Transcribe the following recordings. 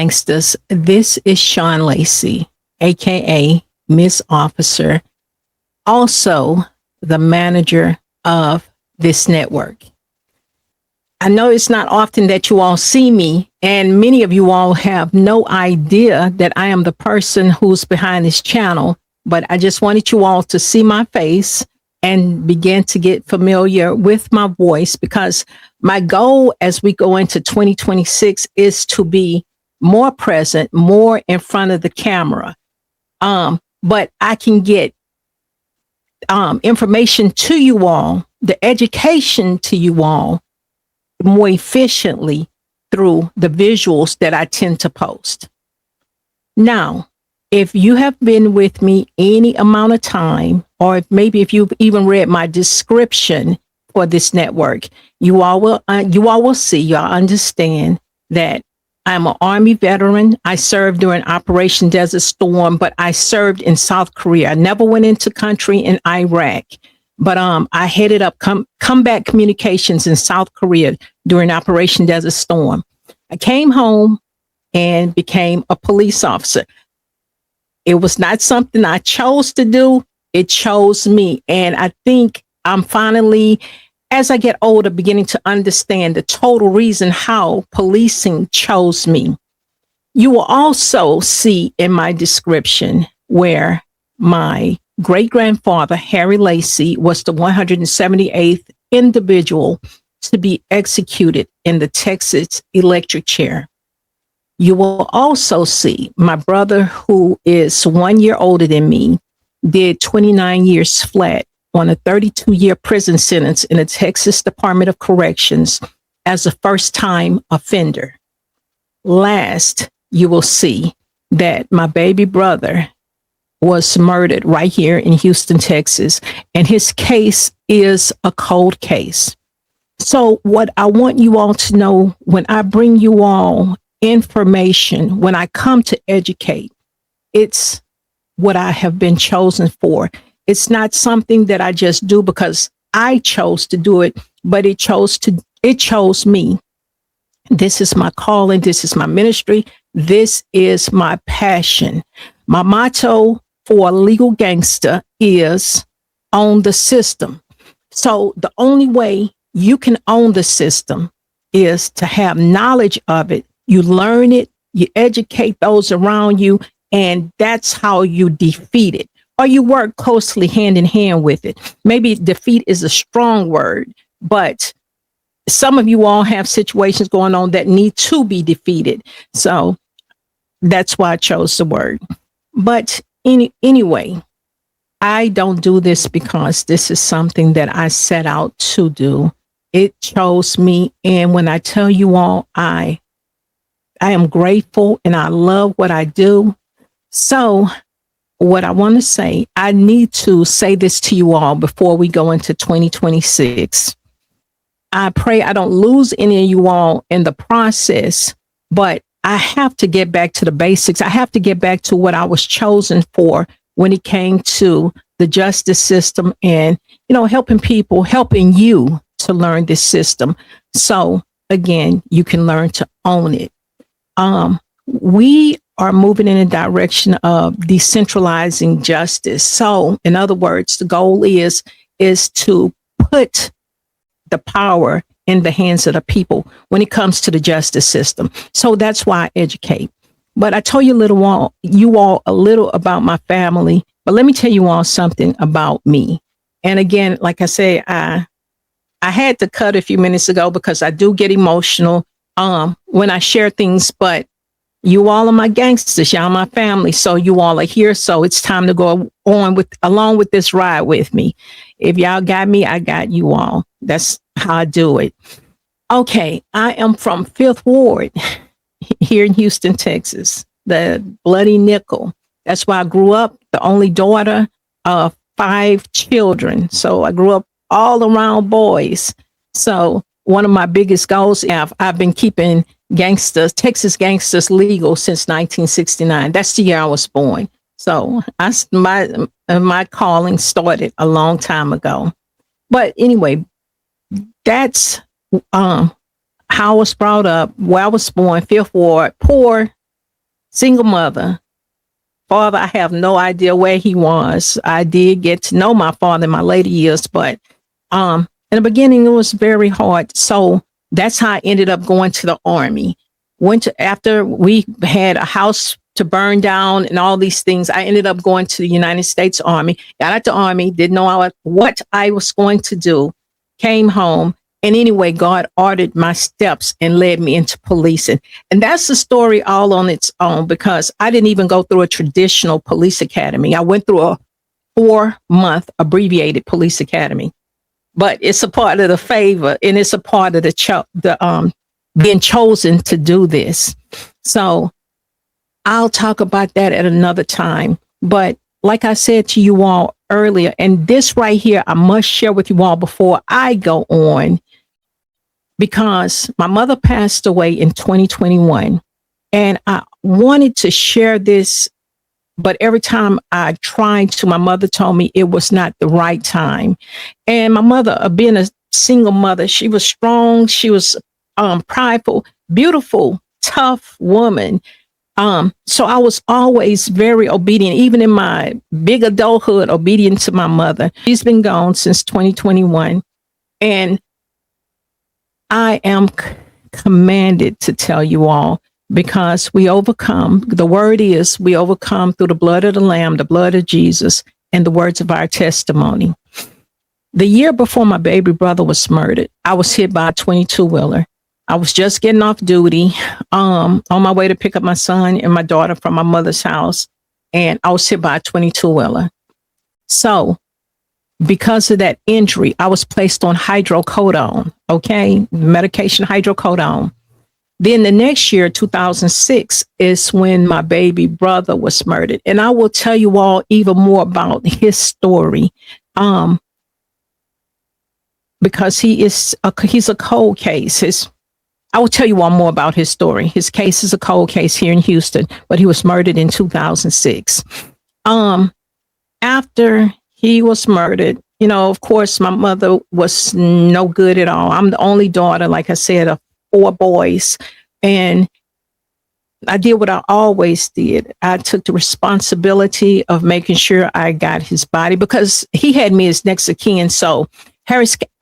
Gangsters. This is Sean Lacey, aka Miss Officer, also the manager of this network. I know it's not often that you all see me, and many of you all have no idea that I am the person who's behind this channel, but I just wanted you all to see my face and begin to get familiar with my voice, because my goal as we go into 2026 is to be more present, more in front of the camera. But I can get information to you all, the education to you all, more efficiently through the visuals that I tend to post. Now, if you have been with me any amount of time, or maybe if you've even read my description for this network, you all will see, y'all understand that I'm an Army veteran. I served during Operation Desert Storm, but I served in South Korea. I never went into country in Iraq, but I headed up combat communications in South Korea during Operation Desert Storm. I came home and became a police officer. It was not something I chose to do. It chose me. And I think I'm finally, as I get older, beginning to understand the total reason how policing chose me. You will also see in my description where my great-grandfather, Harry Lacey, was the 178th individual to be executed in the Texas electric chair. You will also see my brother, who is 1 year older than me, did 29 years flat on a 32-year prison sentence in the Texas Department of Corrections as a first-time offender. Last, you will see that my baby brother was murdered right here in Houston, Texas, and his case is a cold case. So what I want you all to know, when I bring you all information, when I come to educate, it's what I have been chosen for. It's not something that I just do because I chose to do it, but it chose me. This is my calling. This is my ministry. This is my passion. My motto for legal gangster is own the system. So the only way you can own the system is to have knowledge of it. You learn it, you educate those around you, and that's how you defeat it. Or you work closely hand in hand with it. Maybe defeat is a strong word, but some of you all have situations going on that need to be defeated. So that's why I chose the word. But anyway, I don't do this because this is something that I set out to do. It chose me. And when I tell you all, I am grateful and I love what I do. So what I want to say, I need to say this to you all before we go into 2026. I pray I don't lose any of you all in the process, but I have to get back to the basics. I have to get back to what I was chosen for when it came to the justice system and, helping people, helping you to learn this system. So again, you can learn to own it. We are moving in a direction of decentralizing justice. So in other words, the goal is to put the power in the hands of the people when it comes to the justice system. So that's why I educate. But I told you a little about my family, but let me tell you all something about me. And again, like I say, I had to cut a few minutes ago because I do get emotional when I share things, but you all are my gangsters, y'all my family. So you all are here. So it's time to go on along with this ride with me. If y'all got me, I got you all. That's how I do it. Okay. I am from 5th Ward here in Houston, Texas, the Bloody Nickel. That's where I grew up, the only daughter of 5 children. So I grew up all around boys. So one of my biggest goals, I've been keeping Texas gangsters legal since 1969. That's the year I was born. So my calling started a long time ago. But anyway, that's how I was brought up, where I was born, 5th Ward, poor, single mother. Father, I have no idea where he was. I did get to know my father in my later years, but in the beginning, it was very hard. So that's how I ended up going to the army. Went to, after we had a house to burn down and all these things, I ended up going to the United States Army. Got out the Army, didn't know what I was going to do. Came home, and anyway, God ordered my steps and led me into policing. And that's the story all on its own, because I didn't even go through a traditional police academy. I went through a 4-month abbreviated police academy. But it's a part of the favor, and it's a part of the being chosen to do this. So I'll talk about that at another time. But like I said to you all earlier, and this right here, I must share with you all before I go on, because my mother passed away in 2021, and I wanted to share this. But every time I tried to, my mother told me it was not the right time. And my mother, being a single mother, she was strong. She was prideful, beautiful, tough woman. So I was always very obedient, even in my big adulthood, obedient to my mother. She's been gone since 2021. And I am commanded to tell you all, because we overcome, the word is, we overcome through the blood of the Lamb, the blood of Jesus, and the words of our testimony. The year before my baby brother was murdered, I was hit by a 22-wheeler. I was just getting off duty, on my way to pick up my son and my daughter from my mother's house, and I was hit by a 22-wheeler. So because of that injury, I was placed on hydrocodone, okay, medication hydrocodone. Then the next year, 2006, is when my baby brother was murdered. And I will tell you all even more about his story, because he's a cold case. I will tell you all more about his story. His case is a cold case here in Houston, but he was murdered in 2006. After he was murdered, you know, of course, my mother was no good at all. I'm the only daughter, like I said, of 4 boys. And I did what I always did. I took the responsibility of making sure I got his body, because he had me as next of kin. So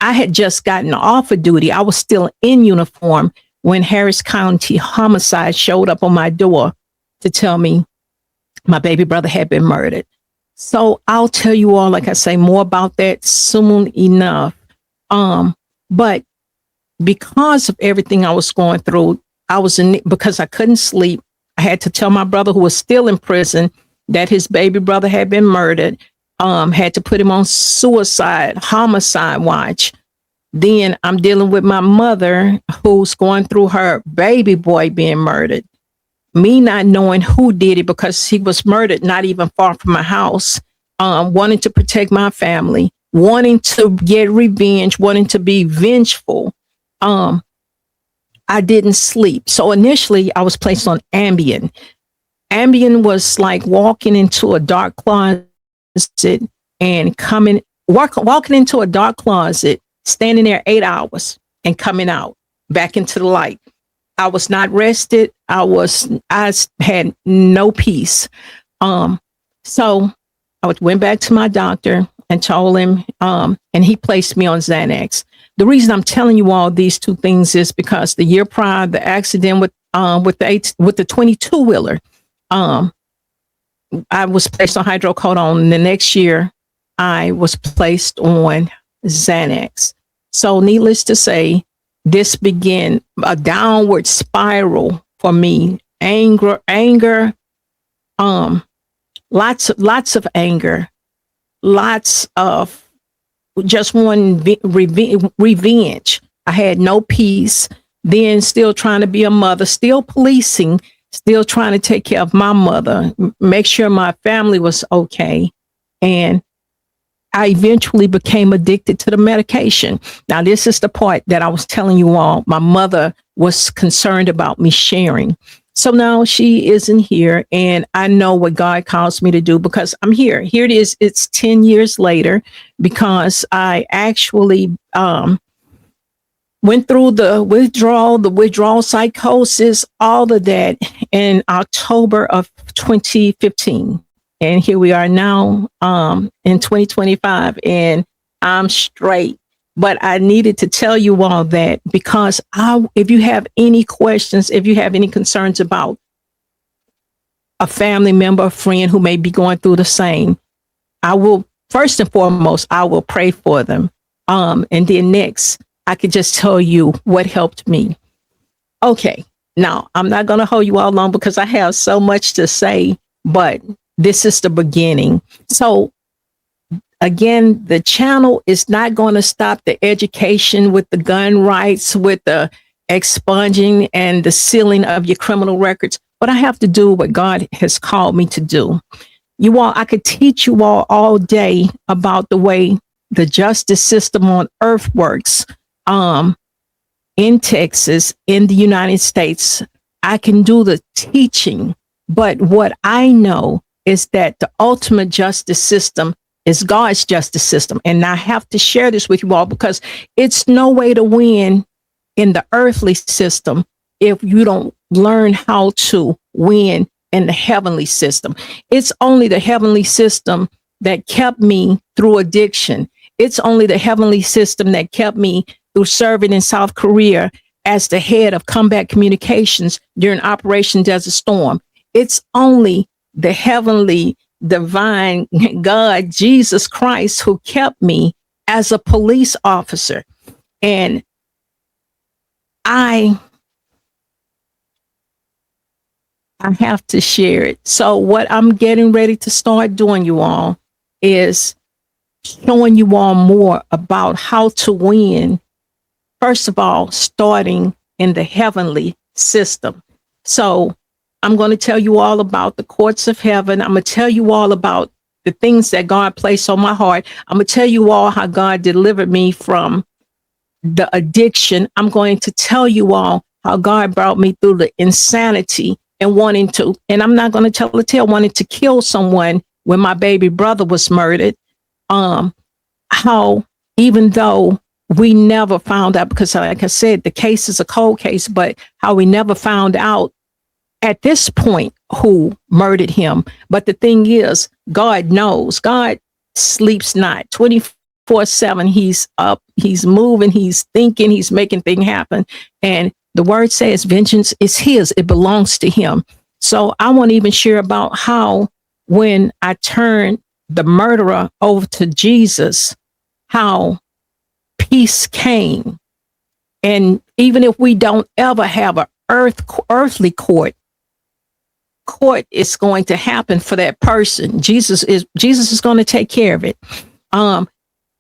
I had just gotten off of duty. I was still in uniform when Harris County Homicide showed up on my door to tell me my baby brother had been murdered. So I'll tell you all, like I say, more about that soon enough. But because of everything I was going through, because I couldn't sleep. I had to tell my brother, who was still in prison, that his baby brother had been murdered. Had to put him on homicide watch. Then I'm dealing with my mother, who's going through her baby boy being murdered. Me not knowing who did it, because he was murdered not even far from my house. Wanting to protect my family, wanting to get revenge, wanting to be vengeful. I didn't sleep. So initially I was placed on Ambien. Ambien was like walking into a dark closet and walking into a dark closet, standing there 8 hours and coming out back into the light. I was not rested. I had no peace. So I went back to my doctor and told him, and he placed me on Xanax. The reason I'm telling you all these two things is because the year prior, the accident with the 22-wheeler, I was placed on hydrocodone. And the next year, I was placed on Xanax. So needless to say, this began a downward spiral for me. Anger, lots of anger, lots of just wanting revenge. I had no peace. Then still trying to be a mother, still policing, still trying to take care of my mother, make sure my family was okay. And I eventually became addicted to the medication. Now, this is the part that I was telling you all. My mother was concerned about me sharing. So now she isn't here, and I know what God calls me to do, because I'm here. Here it is. It's 10 years later, because I actually Went through the withdrawal psychosis, all of that in October of 2015. And here we are now in 2025, and I'm straight. But I needed to tell you all that because if you have any questions, if you have any concerns about a family member, a friend who may be going through the same, I will, first and foremost, I will pray for them. And then next, I could just tell you what helped me. Okay. Now, I'm not going to hold you all long because I have so much to say, but this is the beginning. So again, the channel is not going to stop the education with the gun rights, with the expunging and the sealing of your criminal records. But I have to do what God has called me to do. You all, I could teach you all day about the way the justice system on earth works. In Texas, in the United States, I can do the teaching. But what I know is that the ultimate justice system is God's justice system. And I have to share this with you all because it's no way to win in the earthly system if you don't learn how to win in the heavenly system. It's only the heavenly system that kept me through addiction. It's only the heavenly system that kept me through serving in South Korea as the head of combat communications during Operation Desert Storm. It's only the heavenly, divine God, Jesus Christ, who kept me as a police officer. And I have to share it. So what I'm getting ready to start doing, you all, is showing you all more about how to win. First of all, starting in the heavenly system. So I'm going to tell you all about the courts of heaven. I'm going to tell you all about the things that God placed on my heart. I'm going to tell you all how God delivered me from the addiction. I'm going to tell you all how God brought me through the insanity and and I'm not going to tell a tale, wanting to kill someone when my baby brother was murdered. How even though we never found out, because like I said, the case is a cold case, but how we never found out at this point who murdered him. But the thing is, God knows. God sleeps not 24/7. He's up, he's moving, he's thinking, he's making things happen. And the word says vengeance is his. It belongs to him. So I want to even share about how when I turned the murderer over to Jesus, how peace came. And even if we don't ever have an earthly court is going to happen for that person. Jesus is going to take care of it.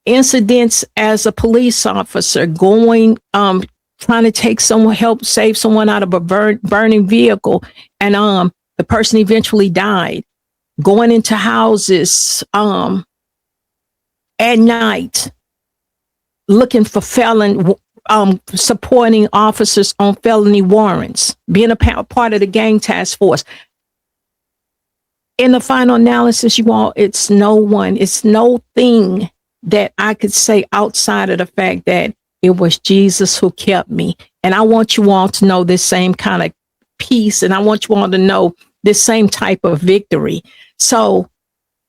Incidents as a police officer going, trying to take help save someone out of a burning vehicle. And the person eventually died. Going into houses at night, looking for supporting officers on felony warrants, being a part of the gang task force. In the final analysis, you all, it's no thing that I could say outside of the fact that it was Jesus who kept me. And I want you all to know this same kind of peace. And I want you all to know this same type of victory. So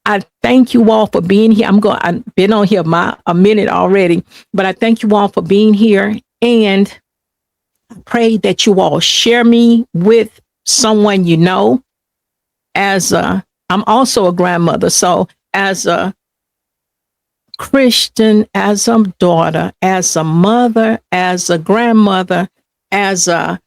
I thank you all for being here. I've been on here a minute already, but I thank you all for being here. And I pray that you all share me with someone you know. I'm also a grandmother. So as a Christian, as a daughter, as a mother, as a grandmother, as a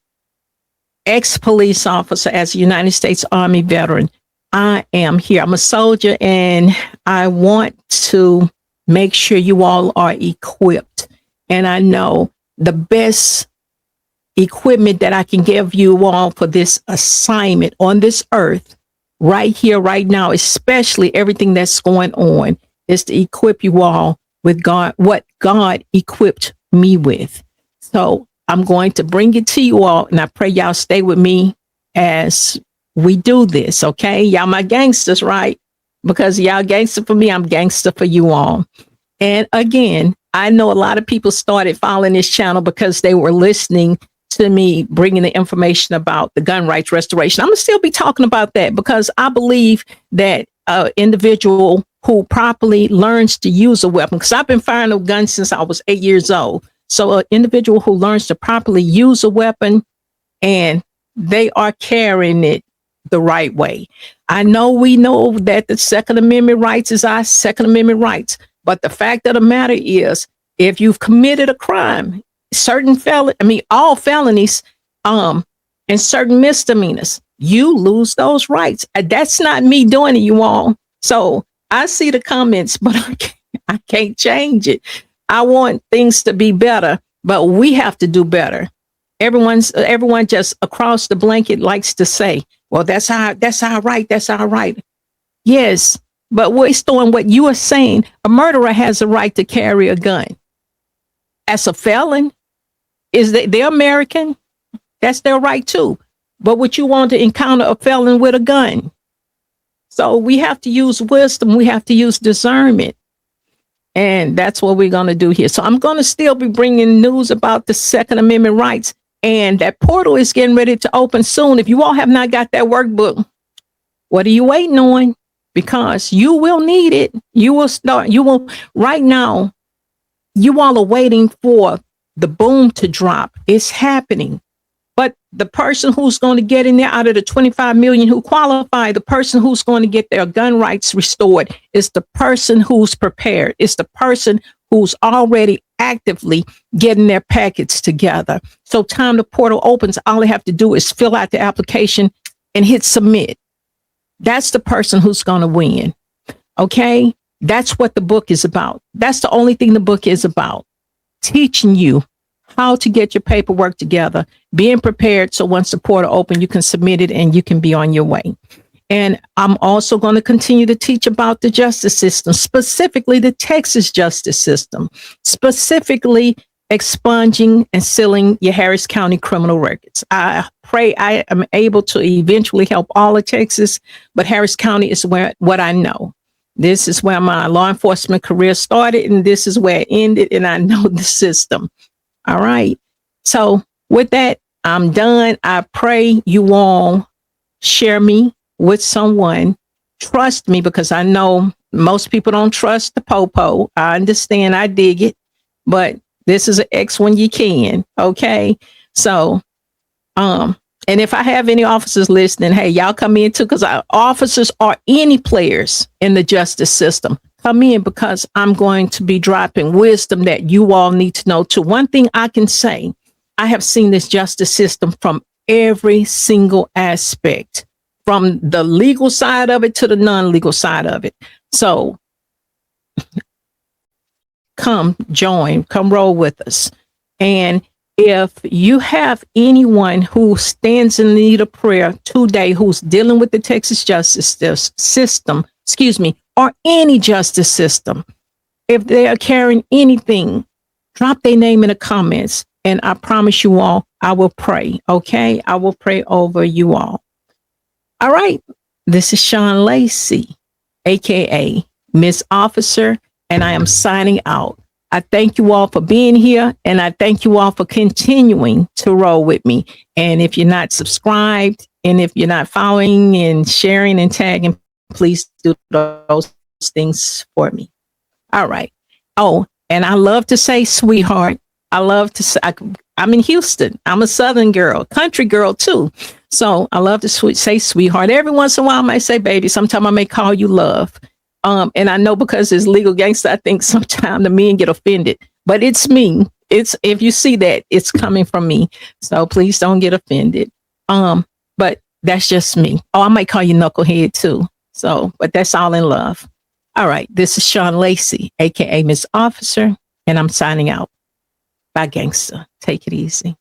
ex-police officer, as a United States Army veteran, I am here. I'm a soldier, and I want to make sure you all are equipped. And I know the best equipment that I can give you all for this assignment on this earth, right here, right now, especially everything that's going on, is to equip you all with God, what God equipped me with. So I'm going to bring it to you all, and I pray y'all stay with me as we do this, okay? Y'all my gangsters, right? Because y'all gangster for me, I'm gangster for you all. And again, I know a lot of people started following this channel because they were listening to me bringing the information about the gun rights restoration. I'm going to still be talking about that because I believe that an individual who properly learns to use a weapon, because I've been firing a gun since I was 8 years old. So an individual who learns to properly use a weapon and they are carrying it the right way. I know we know that the Second Amendment rights is our Second Amendment rights, but the fact of the matter is, if you've committed a crime, all felonies, and certain misdemeanors, you lose those rights. That's not me doing it, you all. So I see the comments, but I can't change it. I want things to be better, but we have to do better. Everyone just across the blanket likes to say, well, that's our right. That's our right. Yes, but based on what you are saying, a murderer has a right to carry a gun. As a felon, they're American? That's their right too. But would you want to encounter a felon with a gun? So we have to use wisdom. We have to use discernment. And that's what we're going to do here. So I'm going to still be bringing news about the Second Amendment rights. And that portal is getting ready to open soon. If you all have not got that workbook, what are you waiting on? Because you will need it. Right now, you all are waiting for the boom to drop. It's happening. But the person who's going to get in there out of the 25 million who qualify, the person who's going to get their gun rights restored is the person who's prepared. It's the person who's already actively getting their packets together. So time the portal opens, all they have to do is fill out the application and hit submit. That's the person who's going to win. Okay? That's what the book is about. That's the only thing the book is about. Teaching you how to get your paperwork together, being prepared so once the portal opens, you can submit it and you can be on your way. And I'm also going to continue to teach about the justice system, specifically the Texas justice system, specifically expunging and sealing your Harris County criminal records. I pray I am able to eventually help all of Texas, but Harris County is what I know. This is where my law enforcement career started, and this is where it ended, and I know the system. All right. So with that, I'm done. I pray you all share me with someone. Trust me, because I know most people don't trust the popo. I understand. I dig it. But this is an X when you can. Okay. So, and if I have any officers listening, hey, y'all come in too, because our officers are any players in the justice system. Come in, because I'm going to be dropping wisdom that you all need to know too. One thing I can say, I have seen this justice system from every single aspect, from the legal side of it to the non-legal side of it. So come join, come roll with us. And if you have anyone who stands in need of prayer today, who's dealing with the Texas justice system, or any justice system, if they are carrying anything, drop their name in the comments. And I promise you all, I will pray. Okay. I will pray over you all. All right. This is Sean Lacey, AKA Miss Officer, and I am signing out. I thank you all for being here, and I thank you all for continuing to roll with me. And if you're not subscribed, and if you're not following and sharing and tagging, please do those things for me. All right. Oh, and I love to say sweetheart. I love to say, I'm in Houston. I'm a Southern girl, country girl too. So I love to say sweetheart. Every once in a while, I might say baby. Sometimes I may call you love. And I know because it's legal gangster, I think sometimes the men get offended, but it's me. If you see that, it's coming from me. So please don't get offended. But that's just me. Oh, I might call you knucklehead too. So, but that's all in love. All right. This is Sean Lacey, AKA Miss Officer, and I'm signing out. Bye, Gangsta. Take it easy.